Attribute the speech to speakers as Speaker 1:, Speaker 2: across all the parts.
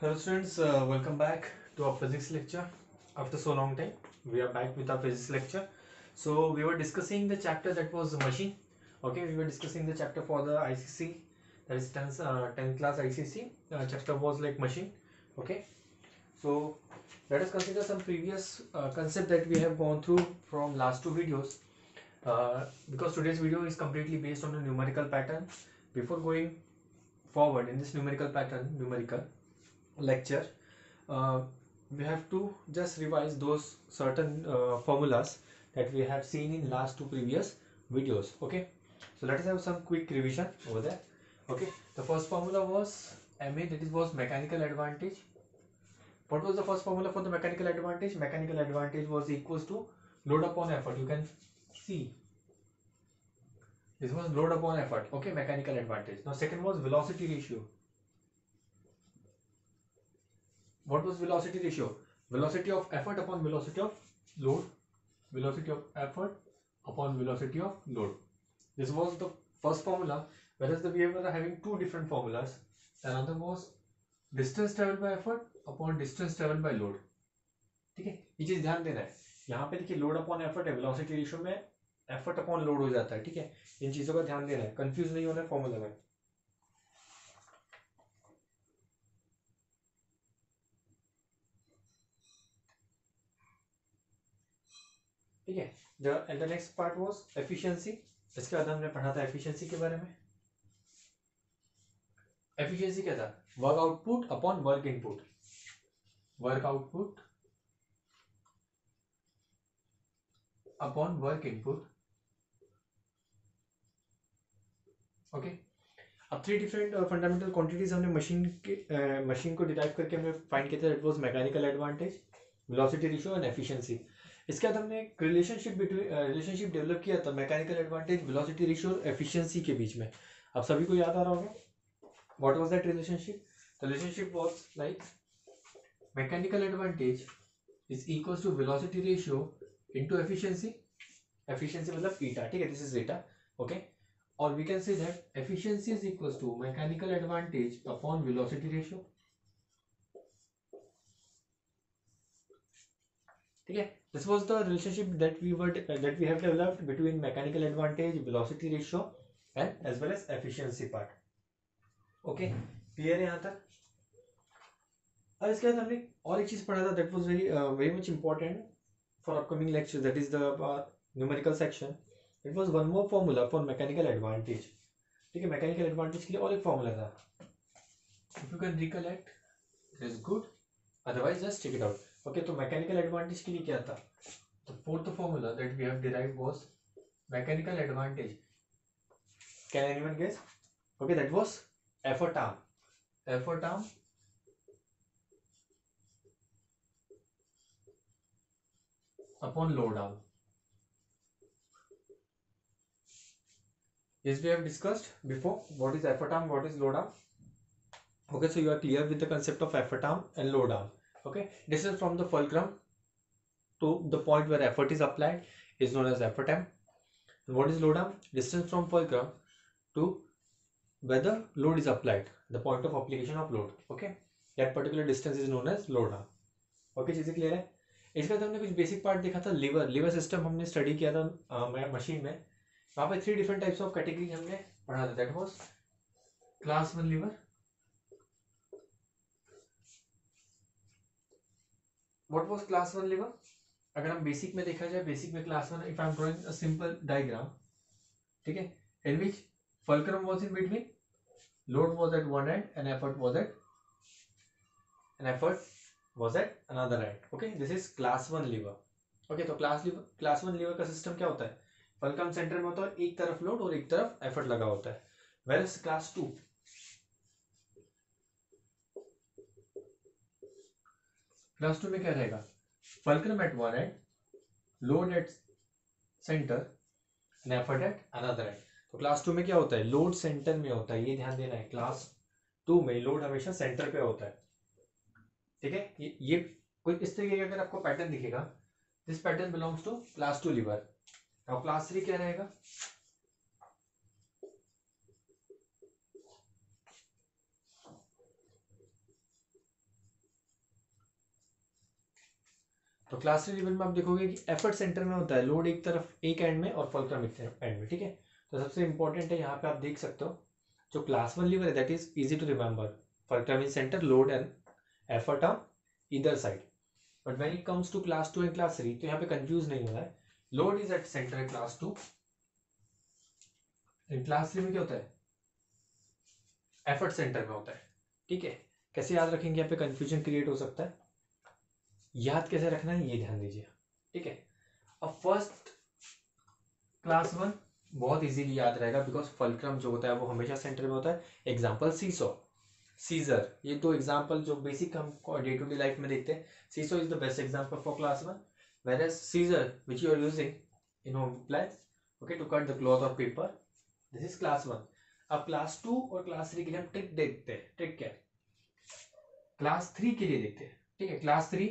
Speaker 1: Hello students, welcome back to our physics lecture. After so long time, we are back with our physics lecture. So we were discussing the chapter that was machine. Okay, we were discussing the chapter for the ICC, that is 10th class ICC. Chapter was like machine. Okay, so let us consider some previous concept that we have gone through from last two videos. Because today's video is completely based on a numerical pattern. Before going forward in this numerical lecture, uh, we have to just revise those certain formulas that we have seen in last two previous videos. Okay, so let us have some quick revision over there. Okay, the first formula was MA, that is was mechanical advantage. What was the first formula for the mechanical advantage? Mechanical advantage was equals to load upon effort. You can see this was load upon effort. Okay, mechanical advantage. Now second was velocity ratio. What was velocity ratio? Velocity of effort upon velocity of load. Velocity of effort upon velocity of load. This was the first formula, whereas we were having two different formulas. Another was distance traveled by effort upon distance traveled by load. ठीक है, ये चीज ध्यान देना है. यहाँ पे देखिए लोड अपॉन एफर्ट है, वेलोसिटी रेशियो में एफर्ट अपॉन लोड हो जाता है. ठीक है, इन चीजों का ध्यान देना है, कंफ्यूज नहीं होना है फॉर्मूला में. ठीक है. The next part was efficiency. इसके बाद हमने पढ़ा था एफिशिएंसी के बारे में. एफिशिएंसी क्या था? Work output upon work input. Work output upon work input. Okay, अब थ्री डिफरेंट फंडामेंटल क्वांटिटीज हमने मशीन को डिराइव करके हमने फाइंड किया था. That was mechanical advantage, velocity ratio and efficiency. इसके बाद हमने एक रिलेशनशिप डेवलप किया था मैकेनिकल एडवांटेज, वेलोसिटी रेशियो और एफिशिएंसी के बीच में. अब सभी को याद आ रहा होगा. What was that relationship? The relationship was like mechanical advantage is equals to velocity ratio into efficiency. Efficiency मतलब ईटा. ठीक है, दिस इज ईटा. ओके, और we can say that efficiency is equals to mechanical advantage upon velocity ratio. ठीक है, this was the relationship that we have developed between mechanical advantage, velocity ratio and as well as efficiency part. Okay, clear है यहाँ तक? अब इसके बाद हमने और एक चीज पढ़ा था that was very much important for upcoming lecture, that is the numerical section. It was one more formula for mechanical advantage. ठीक है, mechanical advantage के लिए और एक formula था. If you can recollect, it is good. Otherwise, just check it out. Okay, तो mechanical advantage के लिए क्या था? The fourth formula that we have derived was mechanical advantage. Can anyone guess? Okay, that was effort arm. Effort arm upon load arm. Yes, we have discussed before what is effort arm, what is load arm. Okay, so you are clear with the concept of effort arm and load arm. Okay, distance from the fulcrum to the point where effort is applied is known as effort arm. And what is load arm? Distance from fulcrum to where the load is applied, the point of application of load. Okay, that particular distance is known as load arm. Okay, चीजें clear है? इसके बाद हमने कुछ basic part देखा था. Liver system हमने study किया था मशीन में. वहाँ पे three different types of category हमने पढ़ा था. That was class 1 lever. What was class 1 lever? अगर हम बेसिक में देखा जाए, बेसिक में class 1, if I am drawing a simple diagram, ठीक है, in which fulcrum was in between, load was at one end and effort was at another end. Okay, this is class 1 lever. Okay, तो class 1 lever का system क्या होता है? fulcrum centre में होता है, एक तरफ लोड और एक तरफ एफर्ट लगा होता है. whereas class 2, में क्या रहेगा? fulcrum at one end, load at center and effort at another end. तो क्लास 2 में क्या होता है? लोड सेंटर में होता है, ये ध्यान देना है. क्लास 2 में लोड हमेशा सेंटर पे होता है. ठीक है, ये कुछ इस तरीके का अगर आपको पैटर्न दिखेगा, this pattern belongs to class 2 lever. अब क्लास 3 क्या रहेगा? तो क्लास 3 लेवल में आप देखोगे कि एफर्ट सेंटर में होता है लोड एक तरफ एक एंड में और फुलक्रम एक एंड में, ठीक है। तो सबसे इंपॉर्टेंट है यहाँ पे आप देख सकते हो जो क्लास 1 लेवल है that is easy to remember, fulcrum in centre, load and effort on either side. But when it comes to class 2 and class 3 तो यहाँ पे कंफ्यूज नहीं होना है, load is at centre class 2, in class 3 में क्या होता है एफर्ट सेंटर में होता है, ठीक है। कैसे याद रखेंगे, यहाँ पे कंफ्यूजन क्रिएट हो सकता है, याद कैसे रखना है ये ध्यान दीजिए, ठीक है। अब फर्स्ट क्लास 1 बहुत इजीली याद रहेगा बिकॉज फुलक्रम जो होता है वो हमेशा सेंटर में होता है। एग्जांपल सीसो, सीजर, ये दो एग्जांपल जो बेसिक हम डे टू डे लाइफ में देखते हैं। Seesaw is the best example for class 1, whereas scissor which you are using in home appliance, okay, to cut the cloth or paper, this is class 1। अब class 2 और class 3 के लिए हम trick देखते हैं, ट्रिक क्या है क्लास 3 के लिए देखते हैं, ठीक है। क्लास 3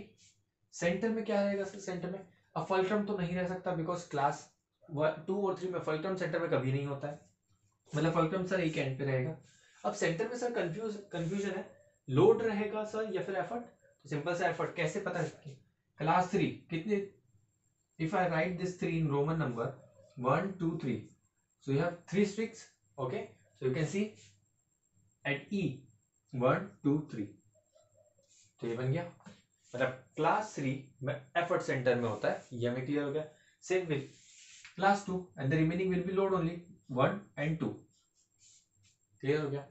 Speaker 1: सेंटर में क्या रहेगा, सेंटर में अब फुलक्रम तो नहीं रह सकता बिकॉज क्लास 2 और 3 में फुलक्रम सेंटर में कभी नहीं होता है, मतलब फुलक्रम सर एक एंड पे रहेगा। अब सेंटर में सर कंफ्यूजन है, लोड रहेगा सर या फिर एफर्ट, तो सिंपल सा एफर्ट कैसे पता है, क्लास 3 कितने, if I right this 3 in Roman number 1 2 3, so you have 3 sticks, okay, so you can see at E 1 2 3, तो ये बन गया, मतलब क्लास 3 में एफर्ट सेंटर में होता है, ये हमें क्लियर हो गया। Same with class 2 and the remaining will be load only 1 and 2, clear हो गया।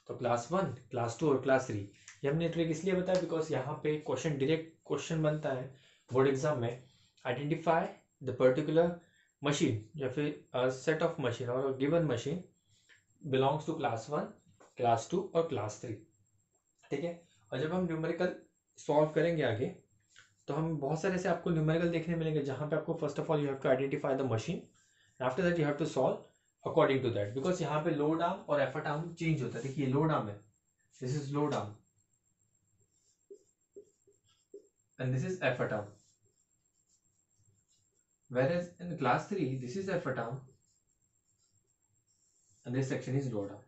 Speaker 1: तो क्लास 1 क्लास 2 और क्लास 3 ये हमने ट्रिक इसलिए बताया बिकॉज यहाँ पे क्वेश्चन डायरेक्ट क्वेश्चन बनता है बोर्ड एग्जाम में, आइडेंटिफाई द पर्टिकुलर मशीन या फिर सेट ऑफ मशीन और given machine belongs to class 1 class 2 और क्लास 3, ठीक है। और जब हम न्यूमेरिकल सॉल्व करेंगे आगे तो हम बहुत सारे से आपको न्यूमेरिकल देखने मिलेंगे जहां पे आपको first of all you have to identify the machine, after that you have to solve according to that, because यहाँ पे लोड आर्म और एफर्ट आर्म चेंज होता है। देखिए लोड आर्म है, this is load arm and this is effort arm, whereas in class 3 this is effort arm and this section is load arm,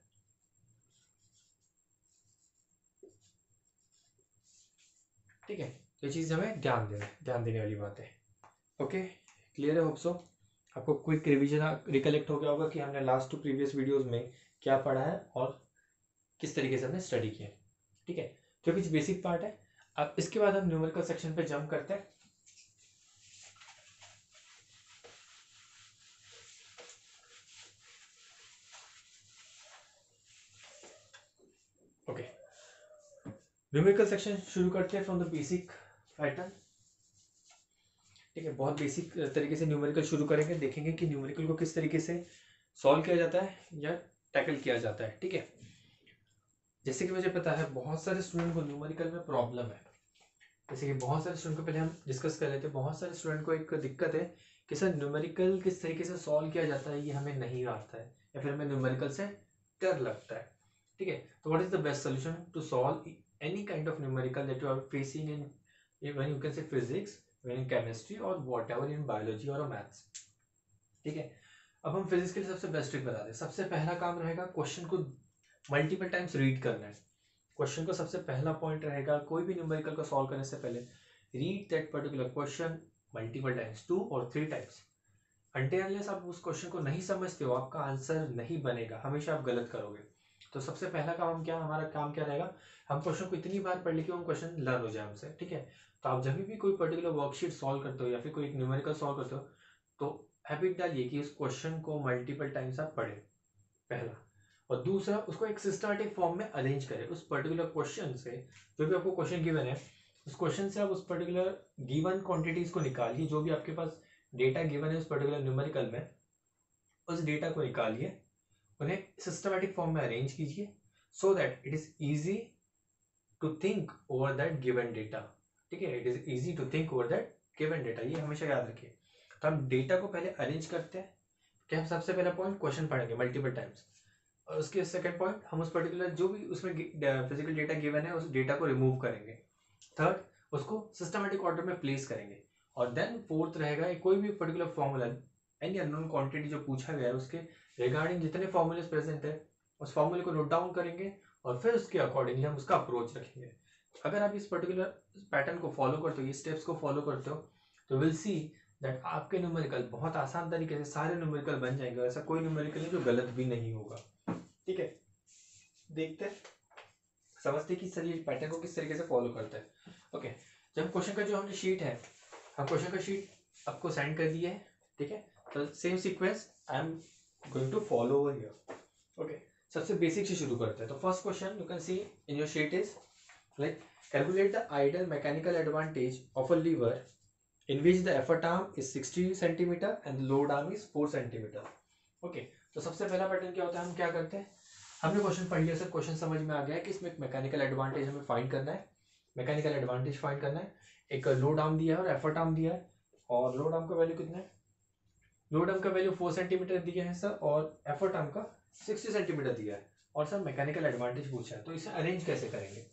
Speaker 1: ठीक है। तो ये चीज हमें ध्यान देने वाली बात है, ओके क्लियर है। होप सो आपको क्विक रिवीजन रिकलेक्ट हो गया होगा कि हमने लास्ट टू प्रीवियस वीडियोस में क्या पढ़ा है और किस तरीके से हमने स्टडी किया, ठीक है। तो कुछ बेसिक पार्ट है। अब इसके बाद हम न्यूमेरिकल सेक्शन पे जंप करते हैं। ओके न्यूमेरिकल सेक्शन शुरू करते हैं फ्रॉम द बेसिक पैटर्न, ठीक है। बहुत बेसिक तरीके से न्यूमेरिकल शुरू करेंगे, देखेंगे कि न्यूमेरिकल को किस तरीके से सॉल्व किया जाता है या टैकल किया जाता है, ठीक है। जैसे कि मुझे पता है बहुत सारे स्टूडेंट को न्यूमेरिकल में प्रॉब्लम है, जैसे कि बहुत सारे स्टूडेंट को पहले हम डिस्कस कर लेते हैं, बहुत सारे स्टूडेंट को एक दिक्कत है कि सर न्यूमेरिकल किस तरीके से सॉल्व किया जाता है ये हमें नहीं आता है या फिर हमें न्यूमेरिकल से डर लगता है, ठीक है। तो what is the best solution to solve any kind of numerical that you are facing in when you can say physics, when in chemistry और व्हाटएवर इन बायोलॉजी और मैथ्स, ठीक है। अब हम फिजिक्स के लिए सबसे बेस्ट ट्रिक बताते हैं। सबसे पहला काम रहेगा क्वेश्चन को मल्टीपल टाइम्स रीड करना है। क्वेश्चन को सबसे पहला पॉइंट रहेगा कोई भी न्यूमेरिकल को सॉल्व करने से पहले read that particular question multiple times 2 और 3 टाइम्स, अनटिल अनलेस आप उस क्वेश्चन को नहीं समझते हो आपका आंसर नहीं बनेगा, हमेशा आप गलत करोगे। तो सबसे पहला काम हम क्या, हमारा काम क्या रहेगा, हम क्वेश्चन को इतनी बार पढ़ ले कि वो क्वेश्चन लर्न हो जाए हमसे, ठीक है। तो आप जब भी कोई पर्टिकुलर वर्कशीट सॉल्व करते हो या फिर कोई एक न्यूमेरिकल सॉल्व करते हो तो हैबिट डालिए कि उस क्वेश्चन को मल्टीपल टाइम्स आप पढ़ें, पहला। और दूसरा उसको एक सिस्टमैटिक फॉर्म में अरेंज करें। उस पर्टिकुलर क्वेश्चन से जो भी आपको क्वेश्चन गिवन है उस क्वेश्चन से आप उस पर्टिकुलर गिवन क्वांटिटीज को निकालिए, जो भी आपके पास डेटा गिवन है उस पर्टिकुलर न्यूमेरिकल में उस डेटा को निकालिए, उन्हें सिस्टमैटिक फॉर्म में अरेंज कीजिए so that it is easy to think over that given data, ठीक है। It is easy to think over that given data, ये हमेशा याद रखिए। तो हम डेटा को पहले अरेंज करते हैं कि हम सबसे पहला पॉइंट क्वेश्चन पढ़ेंगे मल्टीपल टाइम्स, और उसके सेकंड पॉइंट हम उस पर्टिकुलर जो भी उसमें फिजिकल डेटा गिवन है उस डेटा को रिमूव करेंगे, थर्ड उसको सिस्टमैटिक ऑर्डर में प्लेस करेंगे, और देन फोर्थ रहेगा कोई भी particular formula any unknown quantity जो पूछा गया है उसके रिगार्डिंग जितने फॉर्मूले प्रेजेंट है उस फॉर्मूले को नोट डाउन करेंगे और फिर उसके अकॉर्डिंगली हम उसका अप्रोच रखेंगे। अगर आप इस पर्टिकुलर पैटर्न को फॉलो करते हो, ये स्टेप्स को फॉलो करते हो, तो विल सी दैट आपके न्यूमेरिकल बहुत आसान तरीके से सारे न्यूमेरिकल बन जाएंगे, ऐसा कोई न्यूमेरिकल नहीं जो गलत भी नहीं होगा। ठीक है, देखते हैं, समझते कि सर ये पैटर्न को किस तरीके से फॉलो करता है। ओके, जब क्वेश्चन का जो हमने शीट है, हम क्वेश्चन का शीट आपको सेंड कर दिया है। ठीक है, तो same sequence I am going to follow over here. Okay, सबसे बेसिक से शुरू करते हैं। तो first question you can see in your sheet is like calculate the ideal mechanical advantage of a lever in which the effort arm is 60 centimeter and the load arm is 4 centimeter. Okay, तो सबसे पहला pattern क्या होता है, हम क्या करते हैं, हमने क्वेश्चन पढ़ लिया सर, क्वेश्चन समझ में आ गया है कि इसमें मैकेनिकल एडवांटेज हमें फाइंड करना है। मैकेनिकल एडवांटेज फाइंड करना है, एक लोड आर्म दिया है और एफर्ट आर्म दिया है, और लोड आर्म का वैल्यू कितना है, लोड आर्म का वैल्यू 4 सेंटीमीटर दिया है सर, और एफर्ट आर्म का 60 सेंटीमीटर दिया है, और सर मैकेनिकल एडवांटेज पूछा है। तो इसे अरेंज कैसे करेंगे,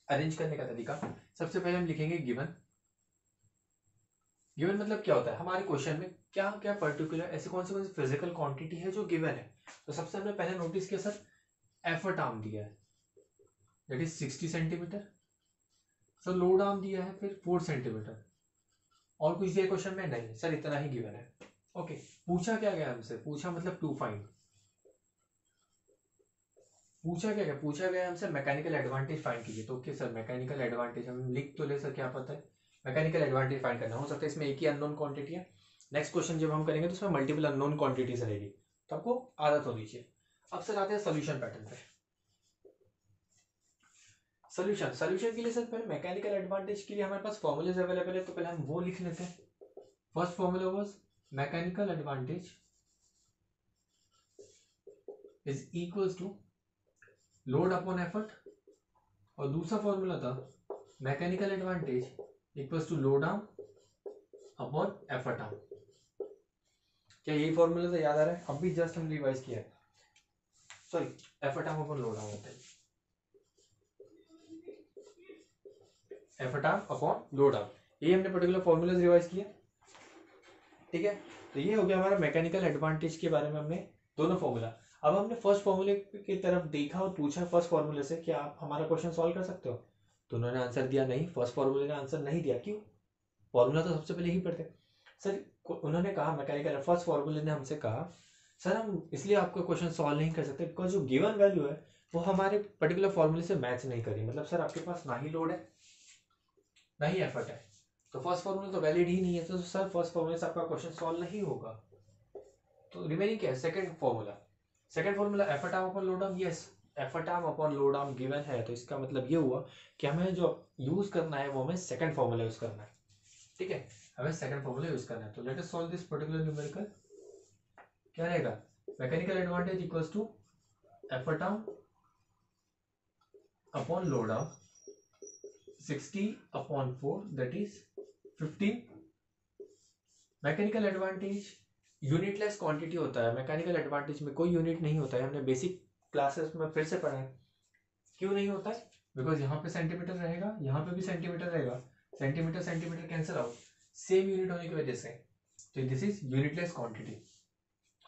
Speaker 1: अरेंज करने का तरीका, सबसे पहले हम लिखेंगे गिवन। गिवन मतलब क्या होता है, हमारे क्वेश्चन में क्या क्या पर्टिकुलर ऐसे कौन सी फिजिकल क्वांटिटी है जो गिवन है। तो सबसे हमने पहले नोटिस किया सर, एफर्ट आर्म दिया है that is 60 centimetre, sir load arm दिया है फिर 4 सेंटीमीटर, और कुछ दिया क्वेश्चन में नहीं, सर इतना ही गिवन है। ओके, पूछा क्या गया हमसे, पूछा मतलब टू फाइंड, पूछा क्या गया, पूछा गया हमसे मैकेनिकल एडवांटेज फाइंड कीजिए। तो ओके सर, मैकेनिकल एडवांटेज हम लिख तो ले सर, क्या पता है मैकेनिकल एडवांटेज फाइंड करना, हो सकता है इसमें एक ही अननोन क्वांटिटी है। नेक्स्ट क्वेश्चन जब हम करेंगे तो उसमें मल्टीपल अननोन क्वांटिटीज रहेगी, तो आपको आदत होनी चाहिए। अब सर आते हैं सोल्यूशन पैटर्न पे। सोल्यूशन, सोल्यूशन के लिए सर पहले मैकेनिकल एडवांटेज के लिए हमारे पास फॉर्मूलेज अवेलेबल है, तो पहले हम वो लिख लेते हैं। First formula was mechanical advantage is equals to load upon effort, और दूसरा फॉर्मूला था mechanical advantage equals to load arm upon effort arm. क्या यही फॉर्मूला से याद आ रहा है, अब भी जस्ट हम रिवाइज किया है, sorry effort arm upon load arm होता है, effort arm upon load arm, ये हमने पर्टिकुलर फॉर्मूला रिवाइज किया। ठीक है, तो ये हो गया हमारा मैकेनिकल एडवांटेज के बारे में हमने दोनों फॉर्मूला। अब हमने फर्स्ट फॉर्मूले की तरफ देखा और पूछा फर्स्ट फॉर्मूले से क्या आप हमारा क्वेश्चन सॉल्व कर सकते हो, तो उन्होंने आंसर दिया नहीं, फर्स्ट फॉर्मूले ने आंसर नहीं दिया। क्यों, फॉर्मूला तो सबसे पहले ही पढ़ते सर, उन्होंने कहा मैकेनिकल फर्स्ट फॉर्मूले ने हमसे कहा सर हम इसलिए आपका क्वेश्चन सॉल्व नहीं कर सकते बिकॉज जो गिवन वैल्यू है वो हमारे पर्टिकुलर फॉर्मूले से मैच नहीं करी, मतलब सर आपके पास ना ही लोड है ना ही एफर्ट है, तो फर्स्ट फॉर्मूला तो वैलिड ही नहीं है, तो सर फर्स्ट फॉर्मूले से आपका क्वेश्चन सॉल्व नहीं होगा। तो रिमेनिंग क्या है, second formula, second formula effort arm upon load arm, yes effort arm upon load arm given है, तो इसका मतलब ये हुआ कि हमें जो यूज करना है वो हमें सेकंड फॉर्मूला यूज करना है। ठीक है, हमें सेकंड फॉर्मूला यूज करना है। तो let us solve this particular numerical, क्या रहेगा, mechanical advantage equals to effort arm upon load arm 60 upon 4 that is 15। Mechanical advantage unitless quantity होता है, मैकेनिकल एडवांटेज में कोई यूनिट नहीं होता है, हमने बेसिक क्लासेस में फिर से पढ़ा है। क्यों नहीं होता है, बिकॉज यहाँ पे सेंटीमीटर रहेगा, यहाँ पे भी सेंटीमीटर रहेगा, centimetre centimetre cancel out, same unit होने की वजह से, तो this is unitless quantity.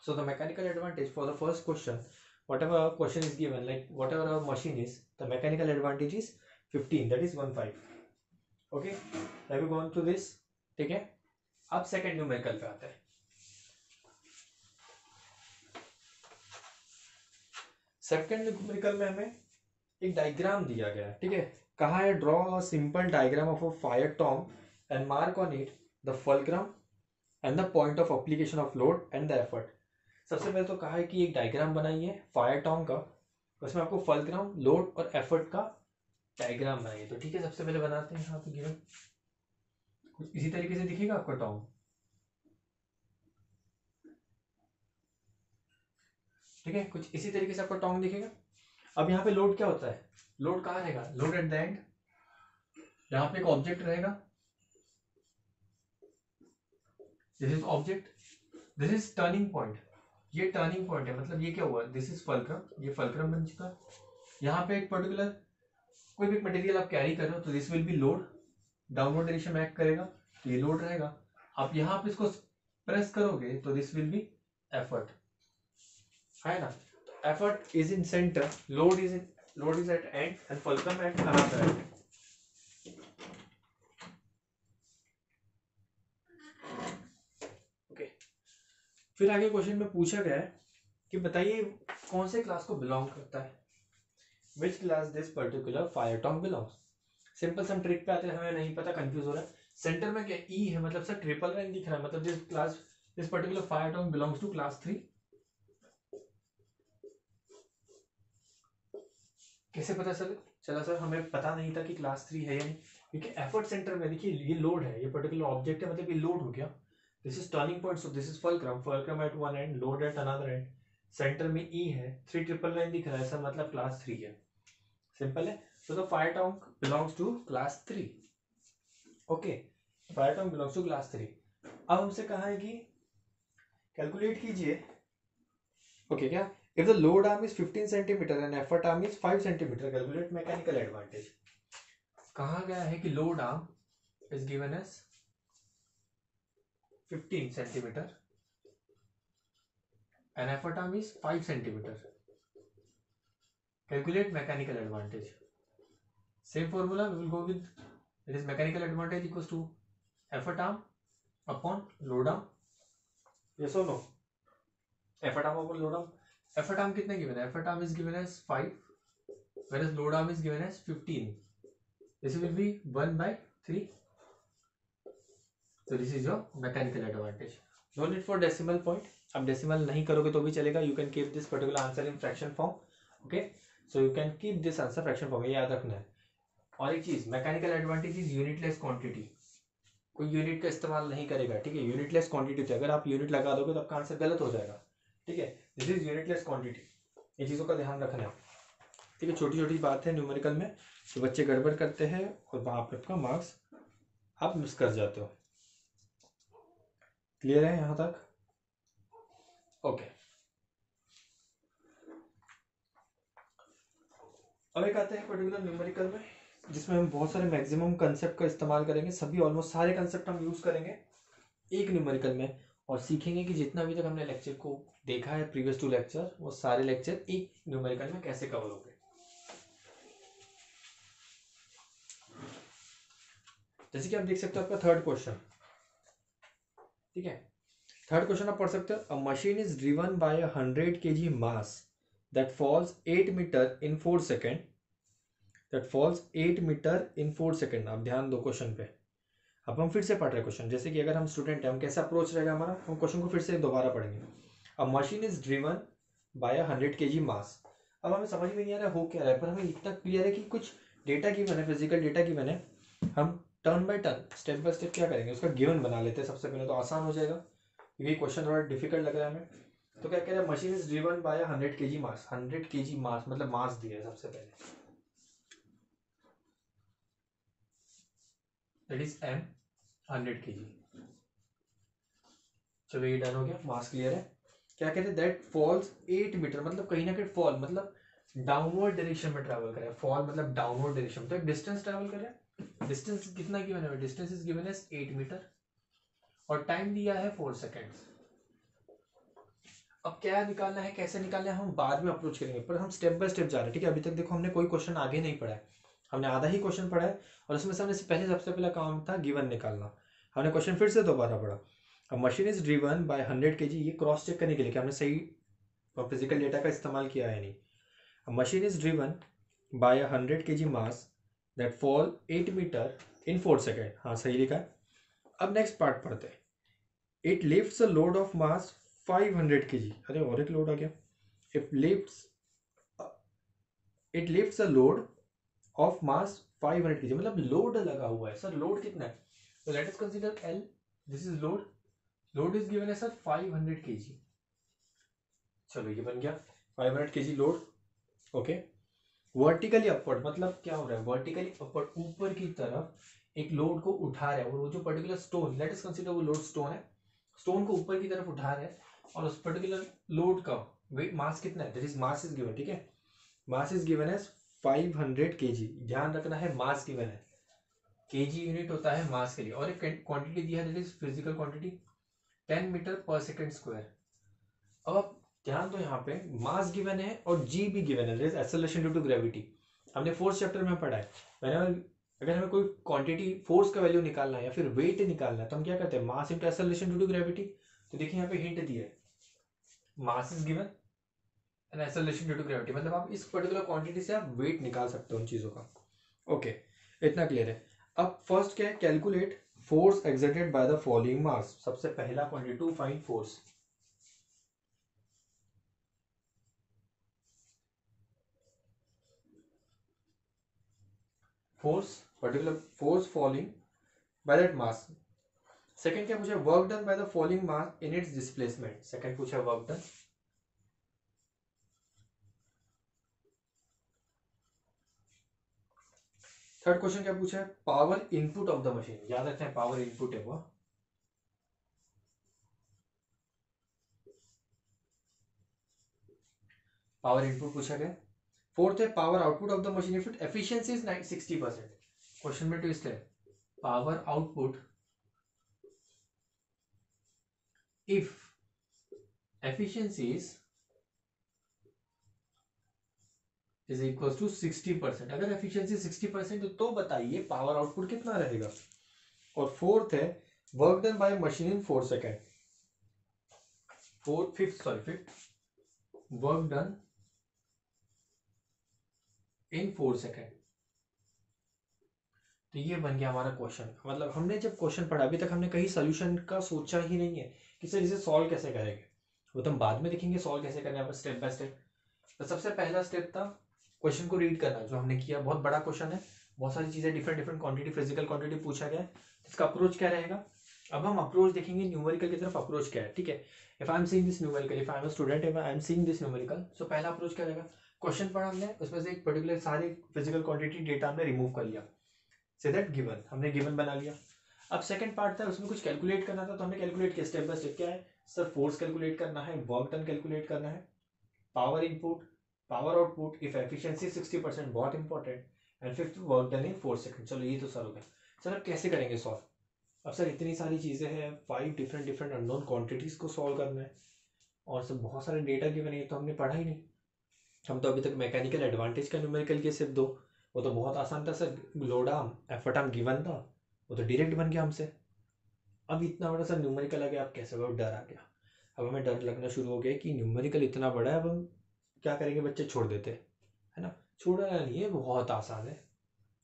Speaker 1: So the mechanical advantage for the first question, whatever our question is given, like whatever our machine is, the mechanical advantage is 15, that is 15. okay, have you gone through this? ठीक है, अब second numerical पे आते हैं। Second numerical में हमें एक diagram दिया गया है। ठीक है, कहा है draw a simple diagram of a fire tong and mark on it the fulcrum and the point of application of load and the effort. सबसे पहले तो कहा है कि एक डायग्राम बनाइए फायर टॉन्ग का, उसमें आपको फुलक्रम, लोड और एफर्ट का डायग्राम बनाइए। तो ठीक है, सबसे पहले बनाते हैं, यहाँ पे गिवन कुछ इसी तरीके से दिखेगा आपका टॉन्ग। ठीक है, कुछ इसी तरीके से आपका टॉन्ग दिखेगा। अब यहाँ पे लोड क्या होता है, लोड कहाँ रहेगा, लोड एट द एंड, यहाँ पे एक ऑब्जेक्ट रहेगा, this is object, this is turning point, ये टर्निंग पॉइंट है, मतलब ये क्या हुआ, दिस इज फुलक्रम, ये फुलक्रम बन चुका। यहाँ पे एक पर्टिकुलर कोई भी मटेरियल आप कैरी कर रहे हो तो this will be load, downward direction में एक्ट करेगा तो ये लोड रहेगा। आप यहाँ पे इसको प्रेस करोगे तो दिस विल बी एफर्ट, है ना। Effort is in centre, load is at end and fulcrum at another end. फिर आगे क्वेश्चन में पूछा गया है कि बताइए कौन से क्लास को बिलोंग करता है, which class this particular fire tong belongs. Simple some trick पे आते हैं, हमें नहीं पता, कंफ्यूज हो रहा है। सेंटर में क्या ई है, मतलब सर ट्रिपल लाइन दिख रहा है, मतलब this particular fire tong belongs to class 3। कैसे पता सर चला? सर हमें पता नहीं था कि क्लास 3 है या नहीं, क्योंकि एफर्ट सेंटर में देखिए ये लोड है, ये पर्टिकुलर ऑब्जेक्ट है, मतलब ये लोड हो गया। This is turning point, so this is fulcrum at one end, load at another end. Centre में ई है, 3 ट्रिपल लाइन दिख रहा है, सर मतलब क्लास 3 है। सिंपल है। So the fire tong belongs to class 3। Okay, fire tong belongs to class 3। अब हमसे कहा है कि कैलकुलेट कीजिए। ओके क्या, if the load arm is 15 centimeter and effort arm is 5 centimeter, calculate mechanical advantage। कहा गया है कि load arm is given as 15 centimeter and effort arm is 5 centimeter, calculate mechanical advantage। Same formula we will go with, it is mechanical advantage equals to effort arm upon load arm, yes or no? Effort arm upon load arm, effort arm कितने given है? Effort arm is given as 5 whereas load arm is given as 15, this will be 1/3, so this is your mechanical advantage। no need for decimal point, अब decimal नहीं करोगे तो भी चलेगा, you can keep this particular answer in fraction form, okay, so you can keep this answer fraction form, ये याद रखना है। और एक चीज, mechanical advantage is unitless quantity, कोई यूनिट का इस्तेमाल नहीं करेगा, ठीक है, यूनिटलेस क्वांटिटी थे, अगर आप यूनिट लगा दोगे तो आपका आंसर गलत हो जाएगा, ठीक है, दिस इज यूनिटलेस क्वांटिटी, ये चीज़ों का ध्यान रखना है, ठीक है। छोटी छोटी बात है न्यूमेरिकल में तो बच्चे गड़बड़ करते हैं और वहाँ पे आपका मार्क्स आप मिस कर जाते हो। क्लियर है यहाँ तक? ओके, अब एक आते हैं पर्टिकुलर न्यूमेरिकल में जिसमें हम बहुत सारे मैक्सिमम कंसेप्ट का इस्तेमाल करेंगे, सभी ऑलमोस्ट सारे कंसेप्ट हम यूज करेंगे एक न्यूमेरिकल में, और सीखेंगे कि जितना अभी तक हमने लेक्चर को देखा है प्रीवियस 2 लेक्चर, वो सारे लेक्चर एक न्यूमेरिकल में कैसे कवर हो गए। जैसे कि आप देख सकते हो आपका थर्ड क्वेश्चन, ठीक है, थर्ड क्वेश्चन आप पढ़ सकते हो, a machine is driven by 100 kg mass that falls 8 metre in 4 second, that falls 8 metre in 4 second. आप ध्यान दो क्वेश्चन पे, अब हम फिर से पढ़ रहे हैं क्वेश्चन, जैसे कि अगर हम स्टूडेंट हैं हम कैसा अप्रोच रहेगा हमारा, हम क्वेश्चन को फिर से दोबारा पढ़ेंगे। अ machine is driven by 100 kg मास। अब हमें समझ में नहीं आ रहा हो क्या रहा है, पर हमें इतना क्लियर है कि कुछ डेटा गिवन है, फिजिकल डेटा गिवन है, हम turn by turn step by step क्या करेंगे, उसका गिवन बना लेते हैं सबसे पहले, तो आसान हो जाएगा, क्योंकि क्वेश्चन थोड़ा डिफिकल्ट लग रहा है हमें। तो क्या कह रहे हैं, machine is driven by 100 kg mass, 100 kg मास मतलब मास दिया है सबसे पहले, दैट इज m 100 kg। चलो ये डन हो गया, मास क्लियर है। क्या कहते हैं, दैट फॉल्स 8 मीटर, मतलब कहीं ना कहीं फॉल मतलब डाउनवर्ड डायरेक्शन में ट्रैवल कर रहा है, फॉल मतलब डाउनवर्ड डायरेक्शन, तो एक डिस्टेंस ट्रैवल कर रहा है, डिस्टेंस कितना गिवन है, distance is given as 8 metre और टाइम दिया है 4 सेकेंड्स। अब क्या निकालना है, कैसे निकालना है, हम बाद में अप्रोच करेंगे, पर हम स्टेप बाय स्टेप जा रहे हैं, ठीक है। अभी तक देखो हमने कोई क्वेश्चन आगे नहीं पढ़ा है, हमने आधा ही क्वेश्चन पढ़ा है, और उसमें से हमने सबसे पहला काम था गिवन निकालना, हमने क्वेश्चन फिर से दोबारा पढ़ा। अब machine is driven by 100 kg, ये क्रॉस चेक करने के लिए कि हमने सही फिजिकल डेटा का इस्तेमाल किया है नहीं। Machine is driven by 100 kg mass that fall 8 metre in 4 second, हाँ सही लिखा है। अब नेक्स्ट पार्ट पढ़ते हैं, it lifts a load of mass 500 kg, अरे और एक लोड आ गया, it lifts a load of mass 500 kg, मतलब लोड लगा हुआ है, सर लोड कितना है, तो let us consider L, this is load, load is given है सर 500 kg, चलो ये बन गया 500 kg load, okay. Vertically upward मतलब क्या हो रहा है, वर्टिकली अपवर्ड ऊपर की तरफ एक लोड को उठा रहा है, और वो जो particular stone, let us consider वो लोड स्टोन है, स्टोन को ऊपर की तरफ उठा रहा है, और उस पर्टिकुलर लोड का वेट मास कितना है, that is mass is given, ठीक है, mass is given as 500 kg, ध्यान रखना है मास गिवन है, केजी यूनिट होता है मास के लिए, और एक क्वांटिटी दिया है that is physical quantity 10 metre per second square. अब आप ध्यान दो, यहाँ पे मास गिवन है और जी भी गिवन है, that is acceleration due to gravity, हमने फोर्थ चैप्टर में पढ़ा है। अगर हमें कोई क्वांटिटी फोर्स का वैल्यू निकालना है या फिर वेट निकालना है, तो हम क्या करते हैं, mass into acceleration due to gravity. तो देखिए यहाँ पे हिंट दिया है, mass is given and acceleration due to gravity, मतलब आप इस पर्टिकुलर क्वांटिटी से आप वेट निकाल सकते हो उन चीजों का। ओके, इतना क्लियर है। अब फर्स्ट क्या है, calculate force exerted by the following mass. सबसे पहला quantity to find force. Force, particular force following by that mass. Second क्या पूछा, work done by the following mass in its displacement. Second पूछा work done. Third question क्या पूछा है, power input of the machine. याद रखते हैं power input है वो। पावर इनपुट पूछा गया। फोर्थ है power output of the machine if it efficiency is 60%। Question में ट्विस्ट है, power output if efficiency is equal to 60%। अगर एफिशिएंसी 60% तो बताइए पावर आउटपुट कितना रहेगा। और फोर्थ है work done by machine in 4 second. Fifth work done in 4 second. तो ये बन गया हमारा क्वेश्चन। मतलब हमने जब क्वेश्चन पढ़ा, अभी तक हमने कहीं सोल्यूशन का सोचा ही नहीं है कि सर इसे सॉल्व कैसे करेंगे। वो तो हम बाद में देखेंगे सॉल्व कैसे करना है, स्टेप बाय स्टेप। तो सबसे पहला स्टेप था क्वेश्चन को रीड करना, जो हमने किया। बहुत बड़ा क्वेश्चन है, बहुत सारी चीजें, different different quantity, physical quantity पूछा गया है। इसका अप्रोच क्या रहेगा, अब हम अप्रोच देखेंगे न्यूमेरिकल की तरफ। अप्रोच क्या है, ठीक है। If I am seeing this numerical, if I am a student, if I am seeing this numerical, so पहला अप्रोच क्या रहेगा, क्वेश्चन पढ़ा हमने, उसमें से एक पर्टिकुलर सारी फिजिकल क्वांटिटी डेटा हमने रिमूव कर लिया, से दैट गिवन, हमने गिवन बना लिया। अब सेकंड पार्ट था, उसमें कुछ कैलकुलेट करना था, तो हमने कैलकुलेट किया स्टेप बाय स्टेप। क्या है सर, फोर्स कैलकुलेट करना है, वर्क डन कैलकुलेट करना है, power input, power output if efficiency 60%, बहुत important, and fifth work done in 4 second. चलो ये तो सर हो गया। सर अब कैसे करेंगे सॉल्व। अब सर इतनी सारी चीजें हैं, 5 डिफरेंट डिफरेंट अननोन क्वांटिटीज को सॉल्व करना है, और सब बहुत सारे डेटा गिवन है, तो हमने पढ़ा ही नहीं। हम तो अभी तक मैकेनिकल एडवांटेज का न्यूमेरिकल के सिर्फ दो, वो तो बहुत आसान था sir, load arm effort arm given था, वो तो डायरेक्ट बन गया हमसे। अब इतना बड़ा सर न्यूमेरिकल आ गया, अब कैसे, वो डर आ गया। अब हमें डर लगना शुरू हो गया कि न्यूमेरिकल इतना बड़ा है, अब हम क्या करेंगे, बच्चे छोड़ देते, है ना। छोड़ना नहीं है, बहुत आसान है,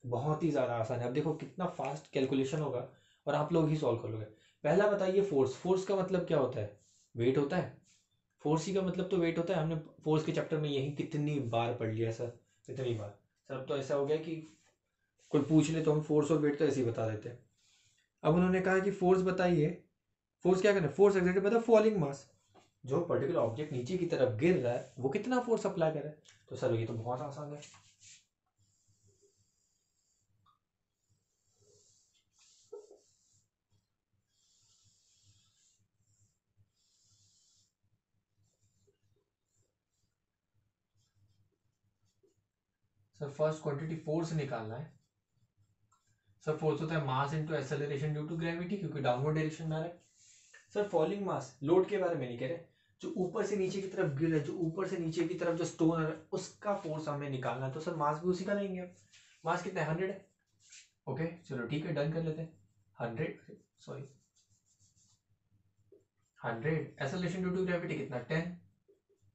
Speaker 1: बहुत ही ज़्यादा आसान है। अब देखो कितना फास्ट कैलकुलेशन होगा, और आप लोग ही सॉल्व कर लोगे। पहला बताइए, फोर्स। फोर्स का मतलब क्या होता है, वेट होता है। फोर्स ही का मतलब तो वेट होता है। हमने फोर्स के चैप्टर में यही कितनी बार पढ़ लिया सर, कितनी बार। सर अब तो ऐसा हो गया कि कोई पूछ ले तो हम फोर्स और वेट तो ऐसे ही बता देते हैं। अब उन्होंने कहा कि फोर्स बताइए, फोर्स क्या करना है, force exerted by the falling mass. जो पर्टिकुलर ऑब्जेक्ट नीचे की तरफ गिर रहा है वो कितना फोर्स अप्लाई करे। तो सर ये तो बहुत आसान है। सर फर्स्ट क्वांटिटी फोर्स निकालना है। सर फोर्स होता है mass into acceleration due to gravity, क्योंकि डाउनवर्ड डायरेक्शन में आ रहा है। सर फॉलिंग मास, लोड के बारे में नहीं कह रहे, जो ऊपर से नीचे की तरफ गिर रहा है, जो ऊपर से नीचे की तरफ जो स्टोन है उसका फोर्स हमें निकालना है। तो सर मास भी उसी का लेंगे। मास कितना है, 100 है। ओके चलो ठीक है, डन कर लेते हैं। 100, sorry 100, acceleration due to gravity कितना, 10,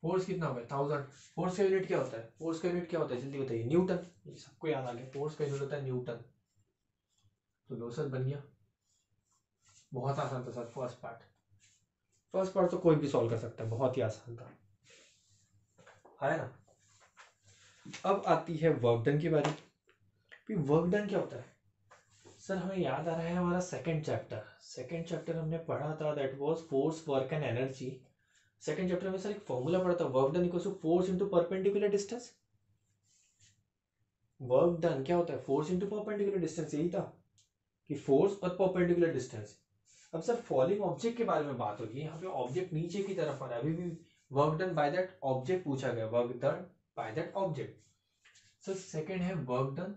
Speaker 1: फोर्स कितना होगा, 1000। फोर्स का यूनिट क्या होता है, फोर्स का यूनिट क्या होता है, जल्दी बताइए, न्यूटन। ये सबको याद आ गया, फोर्स का यूनिट होता है न्यूटन। तो लो सर बन गया, बहुत आसान था sir first part. First part तो कोई भी सॉल्व कर सकता है, बहुत ही आसान था, है ना। अब आती है वर्क डन की बारी। फिर वर्क डन क्या होता है सर, हमें याद आ रहा है हमारा सेकंड चैप्टर। सेकंड चैप्टर हमने पढ़ा था, that was force work and energy. Second chapter में सर एक फॉर्मूला पढ़ा था, work done equals to force into perpendicular distance. Work done क्या होता है, फोर्स इनटू परपेंडिकुलर डिस्टेंस, यही था कि फोर्स और परपेंडिकुलर डिस्टेंस। अब सर फॉलिंग ऑब्जेक्ट के बारे में बात होगी, यहाँ पे ऑब्जेक्ट नीचे की तरफ आ रहा है, अभी भी work done by that object पूछा गया, work done by that object. Sir second है work done,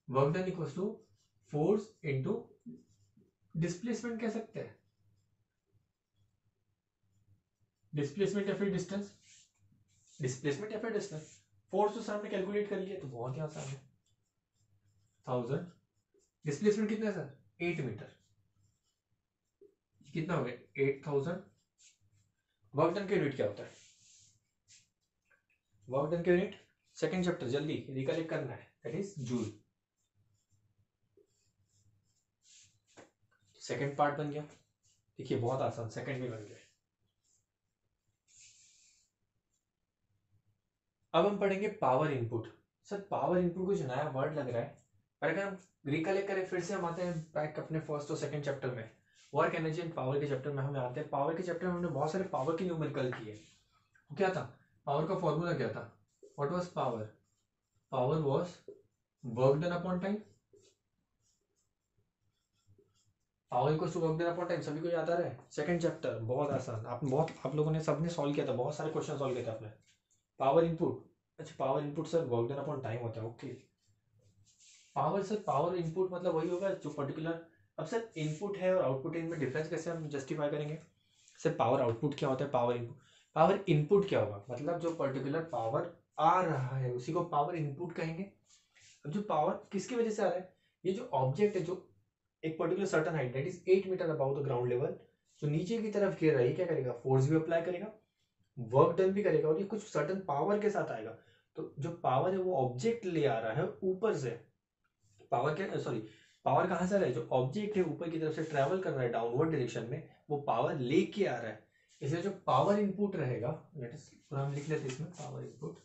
Speaker 1: work done equals to force into displacement कह सकते हैं, डिस्प्लेसमेंट या फिर डिस्टेंस, डिस्प्लेसमेंट या फिर डिस्टेंस। फोर्स तो सर हमने कैलकुलेट कर लिया, तो बहुत ही आसान है, 1000। डिस्प्लेसमेंट कितना है सर, 8 मीटर, कितना हो गया 8000, वर्क डन का यूनिट क्या होता है? वर्क डन का यूनिट सेकंड चैप्टर जल्दी रिकलेक्ट करना है, that is joule. Second part बन गया, देखिए बहुत आसान, सेकंड में बन गया। अब हम पढ़ेंगे power input. Sir power input कुछ नया वर्ड लग रहा है, पर अगर हम रिकलेक्ट करें फिर से हम आते हैं बैक अपने फर्स्ट और सेकंड चैप्टर में, वर्क एनर्जी एंड पावर के चैप्टर में हमें आते हैं। पावर के चैप्टर में हमने बहुत सारे पावर की न्यूमेरिकल किए। वो क्या था? पावर का फॉर्मूला क्या था? What was power? Power was work done upon time. Power equals to work done upon time, सभी को याद आ रहा है? सेकंड चैप्टर बहुत आसान, आप लोगों ने सबने सॉल्व किया था, बहुत सारे क्वेश्चन सॉल्व किए थे आपने। पावर इनपुट, अच्छा power input sir work done upon time होता है, okay. Power sir, power input मतलब वही होगा जो पर्टिकुलर, अब सर इनपुट है और आउटपुट है, इनमें डिफरेंस कैसे हम जस्टिफाई करेंगे? सर पावर आउटपुट क्या होता है, पावर इनपुट, पावर इनपुट क्या होगा? मतलब जो पर्टिकुलर पावर आ रहा है उसी को पावर इनपुट कहेंगे। अब जो पावर किसकी वजह से आ रहा है, ये जो ऑब्जेक्ट है जो एक particular certain height that is 8 metre about the ground level, जो नीचे की तरफ गिर रही है, क्या करेगा? फोर्स भी अप्लाई करेगा, वर्क डन भी करेगा, और ये कुछ सर्टन पावर के साथ आएगा। तो जो पावर है वो ऑब्जेक्ट ले आ रहा है ऊपर से, पावर के सॉरी पावर कहाँ से आ रहा है? जो ऑब्जेक्ट है ऊपर की तरफ से ट्रेवल कर रहा है डाउनवर्ड डायरेक्शन में, वो पावर लेके आ रहा है। इसलिए जो पावर इनपुट रहेगा, लेट अस पूरा हम लिख लेते हैं इसमें, पावर इनपुट,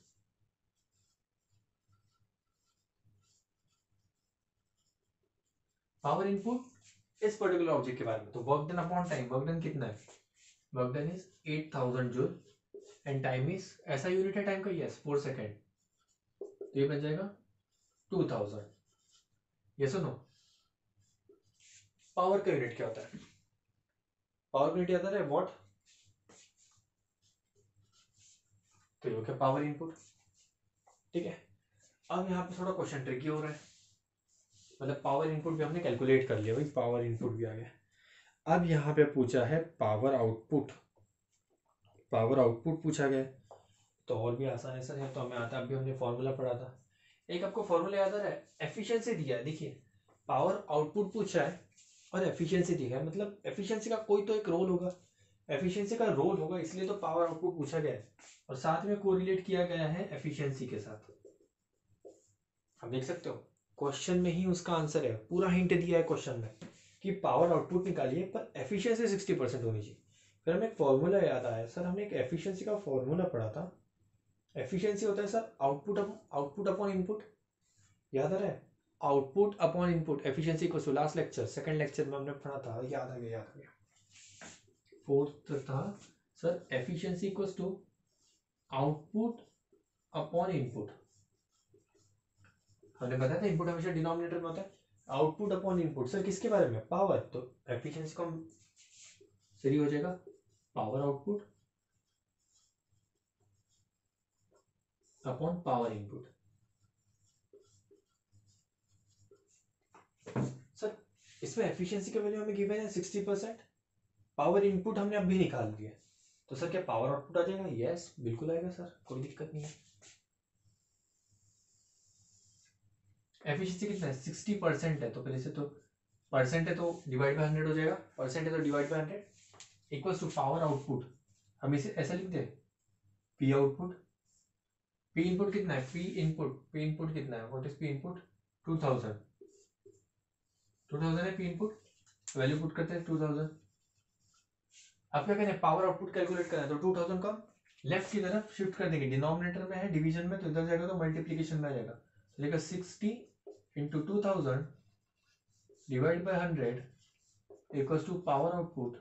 Speaker 1: पावर इनपुट इस पर्टिकुलर ऑब्जेक्ट के बारे में। तो work done upon time, work done कितना है? Work done is 8000 joule and time is, ऐसा यूनिट है टाइम का, यस 4 सेकेंड, तो ये बन जाएगा 2000। ये सुनो, पावर का यूनिट क्या होता है? पावर का यूनिट याद आ रहा है? वॉट। तो ये क्या पावर इनपुट, ठीक है। अब यहाँ पे थोड़ा क्वेश्चन ट्रिकी हो रहा है, मतलब पावर इनपुट भी हमने कैलकुलेट कर लिया भाई, पावर इनपुट भी आ गया। अब यहाँ पे पूछा है पावर आउटपुट, पावर आउटपुट पूछा गया है, तो और भी आसान है सर, ये तो हमें आता है, अभी हमने फॉर्मूला पढ़ा था। एक आपको फॉर्मूला याद आ रहा है? एफिशिएंसी दिया है, देखिए पावर आउटपुट पूछा है और एफिशिएंसी दिया है, मतलब एफिशिएंसी का कोई तो एक रोल होगा, एफिशिएंसी का रोल होगा, इसलिए तो पावर आउटपुट पूछा गया है, और साथ में कोरिलेट किया गया है एफिशिएंसी के साथ। आप देख सकते हो क्वेश्चन में ही उसका आंसर है, पूरा हिंट दिया है क्वेश्चन में कि पावर आउटपुट निकालिए पर एफिशिएंसी 60% होनी चाहिए। फिर हमें एक फॉर्मूला याद आया सर, हमने एक एफिशिएंसी का फॉर्मूला पढ़ा था। एफिशिएंसी होता है सर आउटपुट अपॉन इनपुट, याद आ रहा है? आउटपुट अपॉन इनपुट, एफिशिएंसी को लास्ट लेक्चर सेकंड लेक्चर में हमने पढ़ा था, याद आ गया, याद आ गया। फोर्थ था sir, efficiency equals to output upon input, हमने बताया था इनपुट हमेशा डिनोमिनेटर में होता है। आउटपुट अपॉन इनपुट सर किसके बारे में? पावर, तो एफिशिएंसी को सही हो जाएगा power output upon power input. Sir इसमें एफिशिएंसी का वैल्यू हमें गिवन है 60%, पावर इनपुट हमने अभी निकाल दिया, तो सर क्या पावर आउटपुट आ जाएगा? यस बिल्कुल आएगा सर, कोई दिक्कत नहीं है। एफिशिएंसी कितना है? 60% है, तो पहले से तो परसेंट है तो डिवाइड बाय 100 हो जाएगा, परसेंट है तो divide by 100 equals to power output, हम इसे ऐसा लिख दे, पी आउटपुट, पी इनपुट कितना है? पी इनपुट कितना है? What is P input? 2000 है पी इनपुट, वैल्यू पुट करते हैं 2000। अब क्या करें? पावर आउटपुट कैलकुलेट करना है, तो 2000 का लेफ्ट की तरफ शिफ्ट कर देंगे, डिनोमिनेटर में है डिवीजन में, तो इधर जाएगा तो मल्टीप्लीकेशन में आ जाएगा, तो लेगा 60 into 2000 divide by 100 equals to power output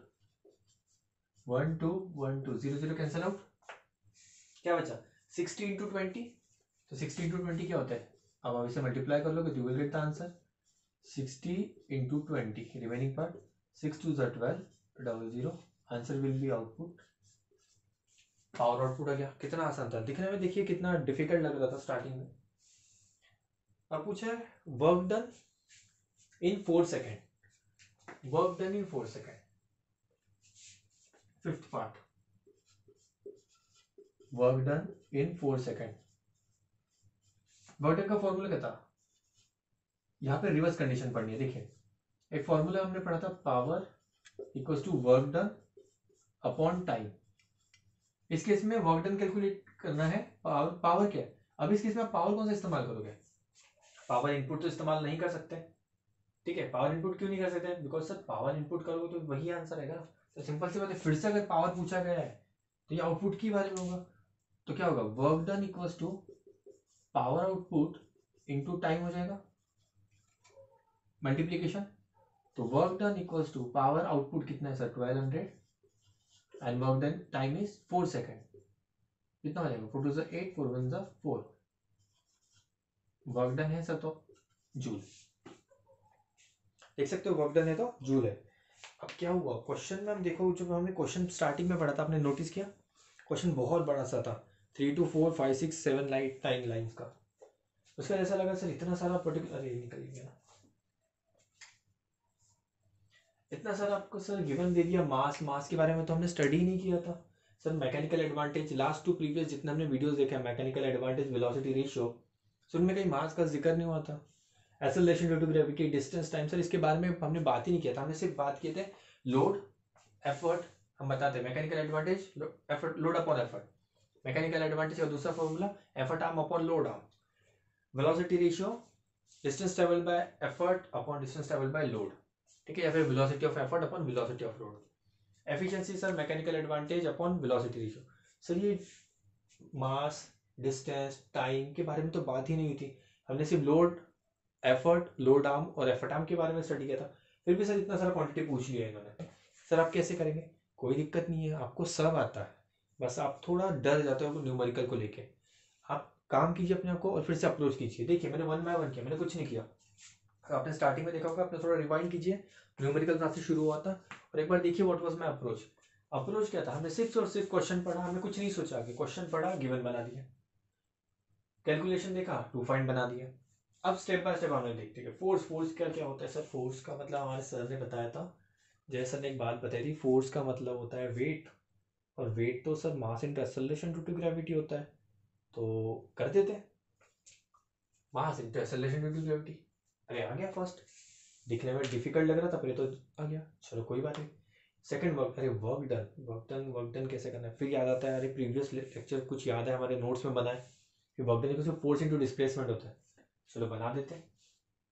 Speaker 1: 1 2 1 2 0 0 cancel out, क्या बचा? 60 इंटू 20, तो 60 इंटू 20 क्या होता है? अब आप इसे मल्टीप्लाई कर लोगे तो you will get the answer 60 into 20, remaining part 6 2 12 00, answer will be output, power output आ गया। कितना आसान था दिखने में, देखिए कितना डिफिकल्ट लग रहा था स्टार्टिंग में। अब पूछा है work done in 4 second, work done in 4 second, fifth part, work done in 4 second. Work done का फॉर्मूला क्या था? यहाँ पे रिवर्स कंडीशन पढ़नी है, देखिए एक फॉर्मूला हमने पढ़ा था, power equals to work done upon time, इस केस में वर्क डन कैलकुलेट करना है, पावर क्या है। अब इस केस में आप पावर कौन सा इस्तेमाल करोगे, पावर इनपुट तो इस्तेमाल नहीं कर सकते, ठीक है। पावर इनपुट क्यों नहीं कर सकते, बिकॉज सर पावर इनपुट करोगे तो वही आंसर आएगा ना। तो सिंपल सी बात है, फिर से अगर पावर पूछा गया है तो ये आउटपुट के बारे में होगा, तो क्या होगा, work done equals to power output into time हो जाएगा, मल्टीप्लीकेशन। तो work done equals to power output कितना है sir 1200 and work done time is 4 second, कितना हो जाएगा 4 2 8 4 1 4, वर्क डन है सर तो जूल, देख सकते हो वर्क डन है तो जूल है। अब क्या हुआ क्वेश्चन में, हम देखो जो हमने क्वेश्चन स्टार्टिंग में पढ़ा था, आपने नोटिस किया क्वेश्चन बहुत बड़ा सा था, 3 to 4 5 6 7 लाइन 9 लाइन्स का। उसका ऐसा लगा सर इतना सारा पर्टिकुलर, अरे निकल गया, इतना सारा आपको सर गिवन दे दिया, मास के बारे में तो हमने स्टडी नहीं किया था sir. Mechanical advantage last to previous जितने हमने वीडियोस देखे हैं, mechanical advantage velocity ratio, so उनमें कहीं मास का जिक्र नहीं हुआ था। Acceleration due to gravity, distance time, sir इसके बारे में हमने बात ही नहीं किया था, हमने सिर्फ बात किए थे लोड एफर्ट, हम बताते हैं mechanical advantage effort load upon effort, mechanical advantage का दूसरा formula effort arm upon load arm, velocity ratio distance travel by effort upon distance travel by load, ठीक है, या फिर velocity of effort upon velocity of load. Efficiency sir mechanical advantage upon velocity ratio. Sir ये मास distance time के बारे में तो बात ही नहीं थी, हमने सिर्फ लोड एफर्ट लोड आर्म और एफर्ट आर्म के बारे में स्टडी किया था। फिर भी सर इतना सारा क्वांटिटी पूछ लिया इन्होंने, सर आप कैसे करेंगे, कोई दिक्कत नहीं है, आपको सब आता है, बस आप थोड़ा डर जाते हो न्यूमेरिकल को लेके। आप काम कीजिए अपने आप को और फिर से अप्रोच कीजिए। देखिए मैंने 1 बाय 1 किया, मैंने कुछ नहीं किया, आपने स्टार्टिंग में देखा होगा, आपने थोड़ा रिवाइंड कीजिए, न्यूमेरिकल क्लास से शुरू हुआ था, और एक बार देखिए what was my approach. Approach क्या था, हमने सिर्फ और सिर्फ क्वेश्चन पढ़ा, हमने कुछ नहीं सोचा, कि क्वेश्चन पढ़ा गिवन बना दिया, कैलकुलेशन देखा टू फाइंड बना दिया। अब स्टेप बाय स्टेप हमने देखते हैं फोर्स, फोर्स क्या क्या होता है सर। फोर्स का मतलब हमारे सर ने बताया था, जय सर ने एक बात बताई थी, फोर्स का मतलब होता है वेट, और वेट तो sir mass into acceleration due to gravity होता है, तो कर देते हैं mass into acceleration due to gravity. अरे आ गया फर्स्ट, दिखने में डिफिकल्ट लग रहा था पहले तो आ गया, चलो कोई बात नहीं। सेकंड वर्क, अरे वर्क डन कैसे करना है, फिर याद आता है, अरे प्रीवियस लेक्चर कुछ याद है हमारे नोट्स में बना है कि वर्क डन को फोर्स इनटू डिस्प्लेसमेंट होता है, चलो बना देते हैं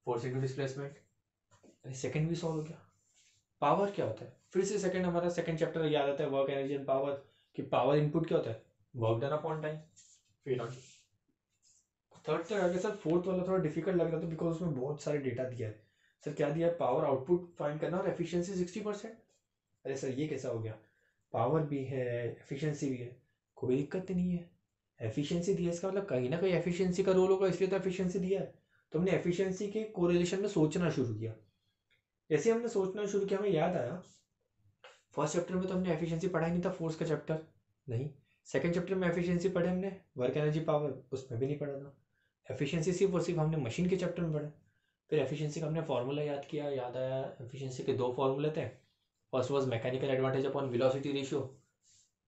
Speaker 1: फोर्स इनटू डिस्प्लेसमेंट। अरे सेकंड भी सॉल्व हो गया। पावर क्या होता है, फिर से सेकंड हमारा सेकंड चैप्टर याद आता है, वर्क एनर्जी एंड पावर, कि पावर इनपुट क्या होता है, वर्क डन अपॉन टाइम। फिर आगे थर्ड तक आगे सर, फोर्थ वाला थोड़ा डिफिकल्ट लग रहा था बिकॉज उसमें बहुत सारे डेटा दिया है। सर क्या दिया है, पावर आउटपुट फाइंड करना और एफिशिएंसी 60%। अरे सर ये कैसा हो गया, पावर भी है एफिशिएंसी भी है, कोई दिक्कत नहीं है, एफिशिएंसी दिया इसका मतलब कहीं ना कहीं एफिशिएंसी का रोल होगा, इसलिए तो एफिशिएंसी दिया है। तो हमने एफिशिएंसी के कोरिलेशन में सोचना शुरू किया, जैसे हमने सोचना शुरू किया हमें याद आया, फर्स्ट चैप्टर में तो हमने एफिशिएंसी पढ़ा ही नहीं था, फोर्स का चैप्टर नहीं। सेकंड चैप्टर में एफिशिएंसी पढ़े हमने, वर्क एनर्जी पावर उसमें भी नहीं पढ़ा था, एफिशिएंसी सिर्फ और सिर्फ हमने मशीन के चैप्टर में पढ़ा। फिर एफिशिएंसी का हमने फॉर्मूला याद किया, याद आया एफिशिएंसी के दो फॉर्मूले थे, first was mechanical advantage upon velocity ratio,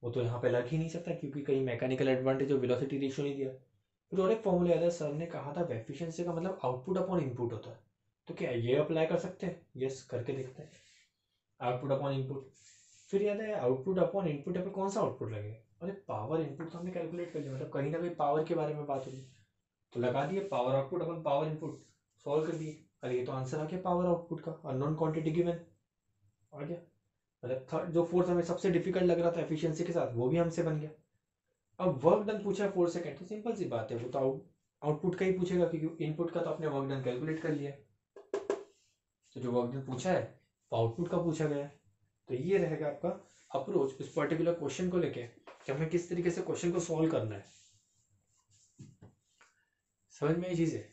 Speaker 1: वो तो यहाँ पे लग ही नहीं सकता क्योंकि कहीं मैकेनिकल एडवांटेज और वेलोसिटी रेशियो नहीं दिया। फिर और एक फॉर्मूला याद है, सर ने कहा था एफिशिएंसी का मतलब आउटपुट अपॉन इनपुट होता है, तो क्या ये अप्लाई कर सकते हैं, यस करके देखते हैं, आउटपुट अपॉन इनपुट। फिर याद है आउटपुट अपॉन इनपुट पर कौन सा आउटपुट लगेगा, अरे पावर इनपुट तो हमने कैलकुलेट कर लिया, मतलब कहीं ना कहीं पावर के बारे में बात होगी, तो लगा दिए पावर आउटपुट अपन पावर इनपुट, सॉल्व कर दिए, अरे ये तो आंसर आ गया पावर आउटपुट का, अननोन क्वांटिटी गिवन आ गया। मतलब थर्ड जो फोर्थ हमें सबसे डिफिकल्ट लग रहा था एफिशिएंसी के साथ, वो भी हमसे बन गया। अब वर्क डन पूछा है 4 सेकंड, तो सिंपल सी बात है, वो तो आउटपुट का ही पूछेगा क्योंकि इनपुट का तो अपने वर्क डन कैलकुलेट कर लिया, तो जो वर्क डन पूछा है वो आउटपुट का पूछा गया है। तो ये रहेगा आपका अप्रोच इस पर्टिकुलर क्वेश्चन को लेके, कि हमें किस तरीके से क्वेश्चन को सॉल्व करना है। समझ में ये चीज है,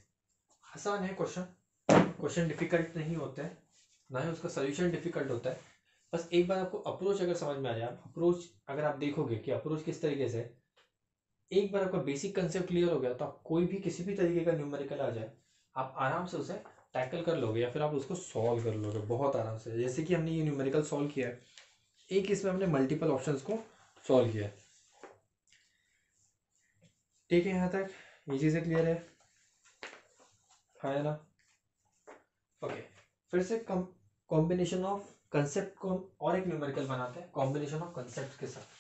Speaker 1: आसान है क्वेश्चन, क्वेश्चन डिफिकल्ट नहीं होता है, ना ही उसका सोल्यूशन डिफिकल्ट होता है। बस एक बार आपको अप्रोच अगर समझ में आ जाए, अप्रोच अगर आप देखोगे कि अप्रोच किस तरीके से, एक बार आपका बेसिक कंसेप्ट क्लियर हो गया तो आप कोई भी किसी भी तरीके का न्यूमेरिकल आ जाए, आप आराम से उसे टैकल कर लोगे या फिर आप उसको सॉल्व कर लोगे बहुत आराम से। जैसे कि हमने ये न्यूमेरिकल सॉल्व किया है, एक इसमें हमने मल्टीपल ऑप्शंस को सॉल्व किया है, ठीक है, यहाँ तक ये चीज़ें क्लियर है ना। ओके, फिर से कॉम्बिनेशन ऑफ कंसेप्ट को और एक न्यूमेरिकल बनाते हैं कॉम्बिनेशन ऑफ कंसेप्ट के साथ।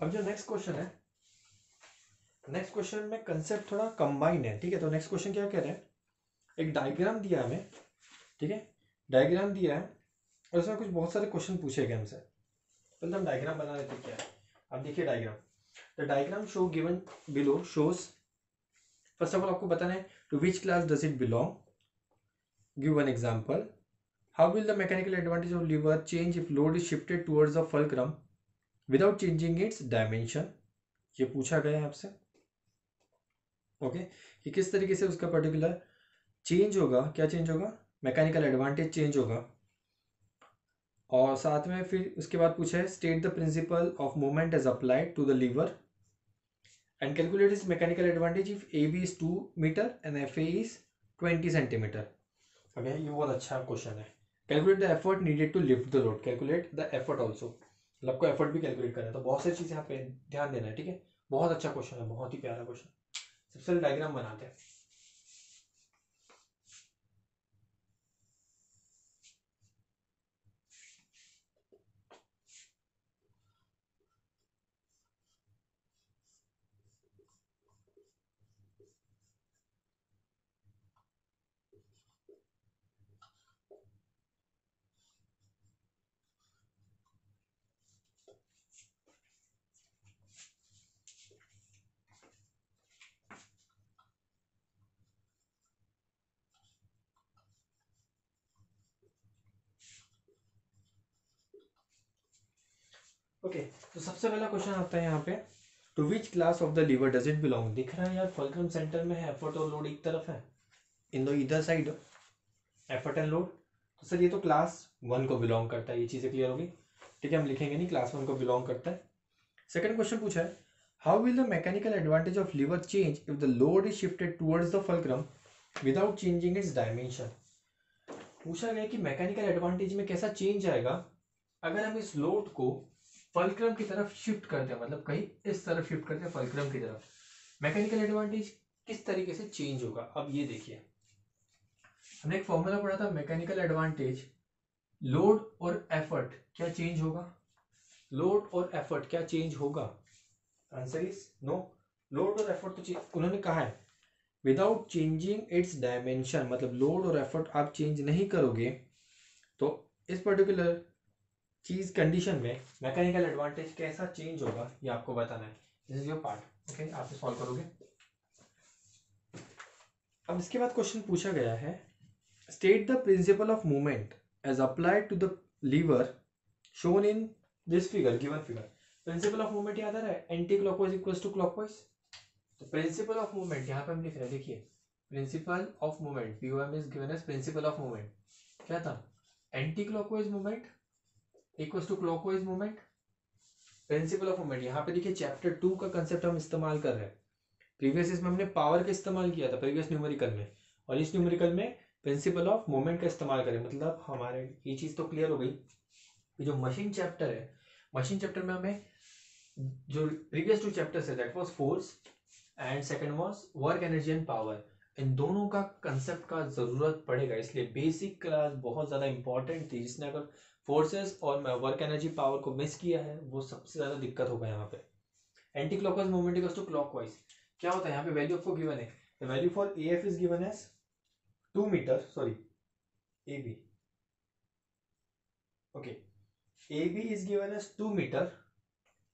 Speaker 1: अब जो नेक्स्ट क्वेश्चन है, नेक्स्ट क्वेश्चन में कंसेप्ट थोड़ा कंबाइन है, ठीक है। तो नेक्स्ट क्वेश्चन क्या कह रहे हैं, एक डायग्राम दिया हमें, ठीक है, डायग्राम दिया है और उसमें कुछ बहुत सारे क्वेश्चन पूछे गए हमसे। पहले हम डायग्राम बना लेते क्या है। अब देखिए diagram, the diagram show given below shows, first of all आपको बताना है to which class does it belong, give one example, how will the mechanical advantage of lever change if load is shifted towards the fulcrum without changing its dimension, ये पूछा गया है आपसे, okay, कि किस तरीके से उसका पर्टिकुलर चेंज होगा, क्या चेंज होगा, मैकेनिकल एडवांटेज चेंज होगा। और साथ में फिर उसके बाद पूछा है state the principle of moment as applied to the lever and calculate is mechanical advantage if A B is 2 metre and F A is 20 centimetre. Okay, ये बहुत अच्छा क्वेश्चन है। Calculate the effort needed to lift the load, calculate the effort also, मतलब आपको effort भी calculate करना है। तो बहुत सारी चीजें यहाँ पे ध्यान देना है, ठीक है। बहुत अच्छा क्वेश्चन है, बहुत ही प्यारा क्वेश्चन। सबसे पहले डायग्राम बनाते हैं। ओके, तो सबसे पहला क्वेश्चन आता है यहाँ पे, to which class of the lever does it belong. दिख रहा है यार, फुलक्रम सेंटर में है, एफर्ट और लोड एक तरफ है, इन दो इधर साइड एफर्ट एंड लोड। तो सर ये तो क्लास 1 को बिलोंग करता है, ये चीजें क्लियर होगी, ठीक है। हम लिखेंगे नहीं, क्लास 1 को बिलोंग करता है। सेकंड क्वेश्चन पूछा है how will the mechanical advantage of lever change if the load is shifted towards the fulcrum without changing its dimension. पूछा गया कि मैकेनिकल एडवांटेज में कैसा चेंज आएगा अगर हम इस लोड को फुलक्रम की तरफ शिफ्ट करते हैं, मतलब कहीं इस तरफ शिफ्ट करते हैं फुलक्रम की तरफ, मैकेनिकल एडवांटेज किस तरीके से चेंज होगा। अब ये देखिए, हमने एक फॉर्मूला पढ़ा था, मैकेनिकल एडवांटेज लोड और एफर्ट क्या चेंज होगा, लोड और एफर्ट क्या चेंज होगा, आंसर इज नो। लोड और एफर्ट तो उन्होंने कहा है विदाउट चेंजिंग इट्स डायमेंशन, मतलब लोड और एफर्ट आप चेंज नहीं करोगे तो इस पर्टिकुलर चीज कंडीशन में मैकेनिकल एडवांटेज कैसा चेंज होगा ये आपको बताना है। This is your part, okay, आप सॉल्व करोगे। अब इसके बाद क्वेश्चन पूछा गया है state the principle of movement as applied to the lever shown in this figure, given figure. Principle of movement याद आ रहा है, anti clockwise equals to clockwise. तो प्रिंसिपल ऑफ मूवमेंट यहाँ पे हम लिख रहे हैं, देखिए principle of movement, POM is given as principle of movement, क्या था, anti clockwise movement equals to clockwise movement. Principle of movement यहाँ पे देखिए चैप्टर 2 का कंसेप्ट हम इस्तेमाल कर रहे हैं। प्रीवियस इसमें हमने पावर का इस्तेमाल किया था प्रीवियस न्यूमेरिकल में, और इस न्यूमेरिकल में प्रिंसिपल ऑफ मूवमेंट का इस्तेमाल करें। मतलब हमारे ये चीज तो क्लियर हो गई कि जो मशीन चैप्टर है, मशीन चैप्टर में हमें जो प्रीवियस 2 चैप्टर्स है that was force and second was work energy and power, इन दोनों का कंसेप्ट का जरूरत पड़ेगा। इसलिए बेसिक क्लास बहुत ज्यादा इंपॉर्टेंट थी, जिसने अगर फोर्सेस और वर्क एनर्जी पावर को मिस किया है वो सबसे ज्यादा दिक्कत होगा यहाँ पे। Anti clockwise movement equals to clockwise, क्या होता है यहाँ पे वैल्यू आपको गिवन है, the value for AF is given as 2 metre, sorry AB, okay, AB is given as 2 meter,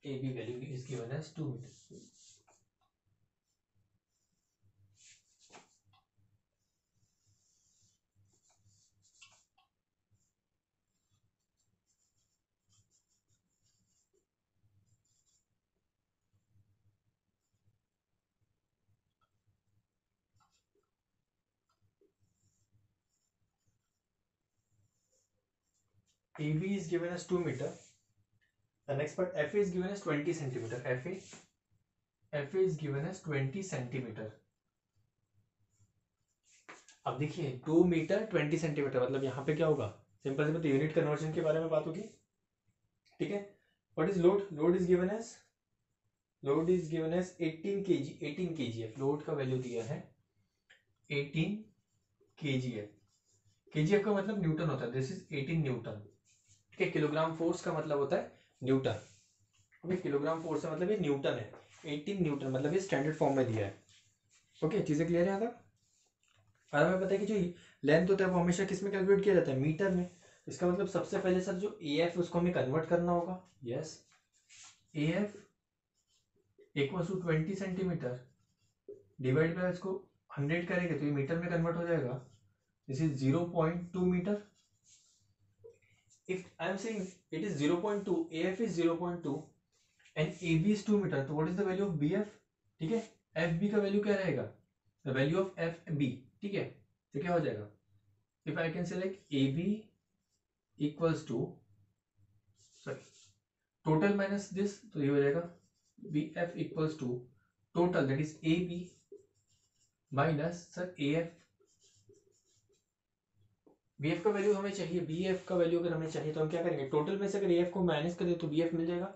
Speaker 1: AB value is given as 2 meter. AB is given as 2 meter. The next part FA is given as 20 centimeter. FA is given as 20 centimeter. अब देखिए 2 metre 20 centimetre, मतलब यहाँ पे क्या होगा, simple simple unit conversion के बारे में बात होगी, ठीक है। What is load, load is given as 18 kg, 18 kgf, load का वैल्यू दिया है 18 kgf। kgf का मतलब न्यूटन होता है, दिस इज 18 न्यूटन, ठीक है। किलोग्राम फोर्स का मतलब होता है न्यूटन, ओके किलोग्राम फोर्स है मतलब ये न्यूटन है, 18 न्यूटन मतलब ये स्टैंडर्ड फॉर्म में दिया है। ओके चीजें क्लियर है? और हमें पता है कि जो लेंथ होता है वो हमेशा किस में कैलकुलेट किया जाता है, मीटर में। इसका मतलब सबसे पहले सर जो ए एफ उसको हमें कन्वर्ट करना होगा। Yes, A F equal to 20 centimetre divide by इसको 100 करेंगे तो ये मीटर में कन्वर्ट हो जाएगा। This is 0.2 metre. If I am saying it is 0.2, AF is 0.2 and AB is 2 metre, तो what is the value of BF? ठीक है, FB का वैल्यू क्या रहेगा, द वैल्यू ऑफ FB। ठीक है, तो क्या हो जाएगा, if I can select AB equals to sorry total minus this, तो ये हो जाएगा BF equals to total that is AB minus sir AF। BF का वैल्यू हमें चाहिए, BF का वैल्यू अगर हमें चाहिए तो हम क्या करेंगे, टोटल में से अगर AF को माइनस करें तो BF मिल जाएगा।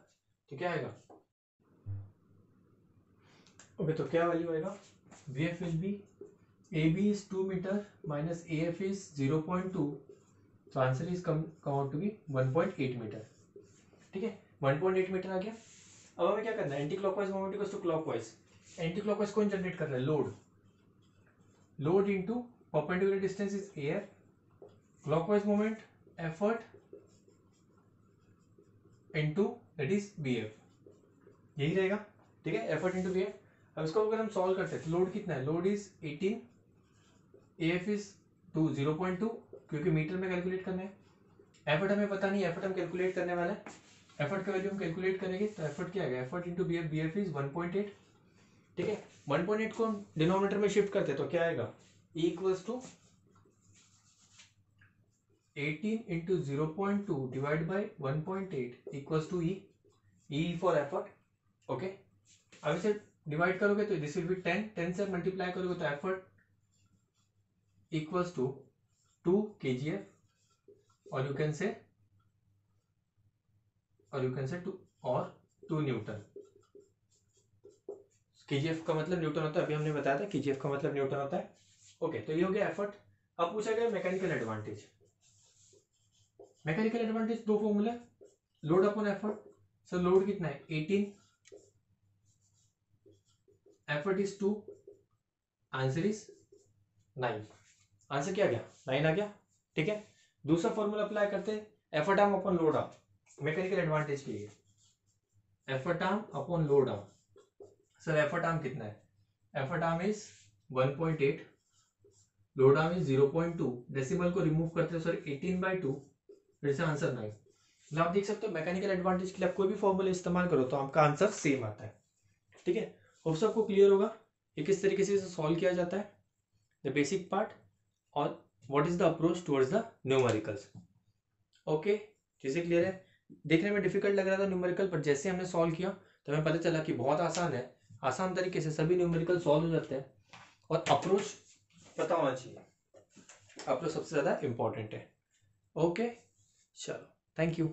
Speaker 1: तो क्या आएगा, ओके तो क्या वैल्यू आएगा, BF will be AB is 2 meter minus AF is 0.2, so answer is come out to be 1.8 metre. ठीक है, 1.8 मीटर आ गया। अब हमें क्या करना है, anti clockwise moment equals to clockwise. Anti clockwise कौन जनरेट कर रहा है, load into perpendicular distance is AF, clockwise moment effort into that is BF, यही रहेगा। ठीक है, एफर्ट इनटू BF। अब इसको अगर हम सॉल्व करते हैं तो लोड कितना है, लोड इज 18, AF इज 0.2 क्योंकि मीटर में कैलकुलेट करना है। एफर्ट हमें पता नहीं, एफर्ट हम कैलकुलेट करने वाले हैं, एफर्ट का वैल्यू हम कैलकुलेट करेंगे तो एफर्ट क्या आएगा, effort into BF, BF is 1.8। ठीक है, 1.8 को हम डिनोमिनेटर में शिफ्ट करते हैं तो क्या आएगा, E equals to 18 into 0.2 divide by 1.8 equals to E for effort. Okay, अब इसे डिवाइड करोगे तो दिस विल बी 10 से मल्टीप्लाई करोगे तो effort equals to 2 kgf or you can say 2 Newton. kgf का मतलब न्यूटन होता है, अभी हमने बताया था kgf का मतलब न्यूटन होता है। ओके, तो ये हो गया एफर्ट। अब पूछा गया मैकेनिकल एडवांटेज। मैकेनिकल एडवांटेज दो फॉर्मूले, load upon effort. Sir load कितना है 18, effort is 2, answer is 9। Answer क्या आ गया, 9 आ गया। ठीक है, दूसरा फॉर्मूला अप्लाई करते हैं, effort arm upon load arm mechanical advantage के लिए। Effort arm upon load arm, sir effort arm कितना है, effort arm is 1.8, load arm is 0.2, decimal को रिमूव करते हैं सर 18/2, फिर से आंसर 9। मतलब आप देख सकते हो मैकेनिकल एडवांटेज के लिए आप कोई भी फॉर्मूला इस्तेमाल करो तो आपका आंसर सेम आता है। ठीक है, होप सबको क्लियर होगा ये किस तरीके से सॉल्व किया जाता है, द बेसिक पार्ट और what is the approach towards the numericals. Okay, चीजें क्लियर है? देखने में डिफिकल्ट लग रहा था न्यूमेरिकल, पर जैसे हमने सॉल्व किया तो हमें पता चला कि बहुत आसान है, आसान तरीके से सभी न्यूमेरिकल सॉल्व हो जाते हैं। और अप्रोच पता होना चाहिए, अप्रोच सबसे ज्यादा इंपॉर्टेंट है। ओके, चलो, थैंक यू।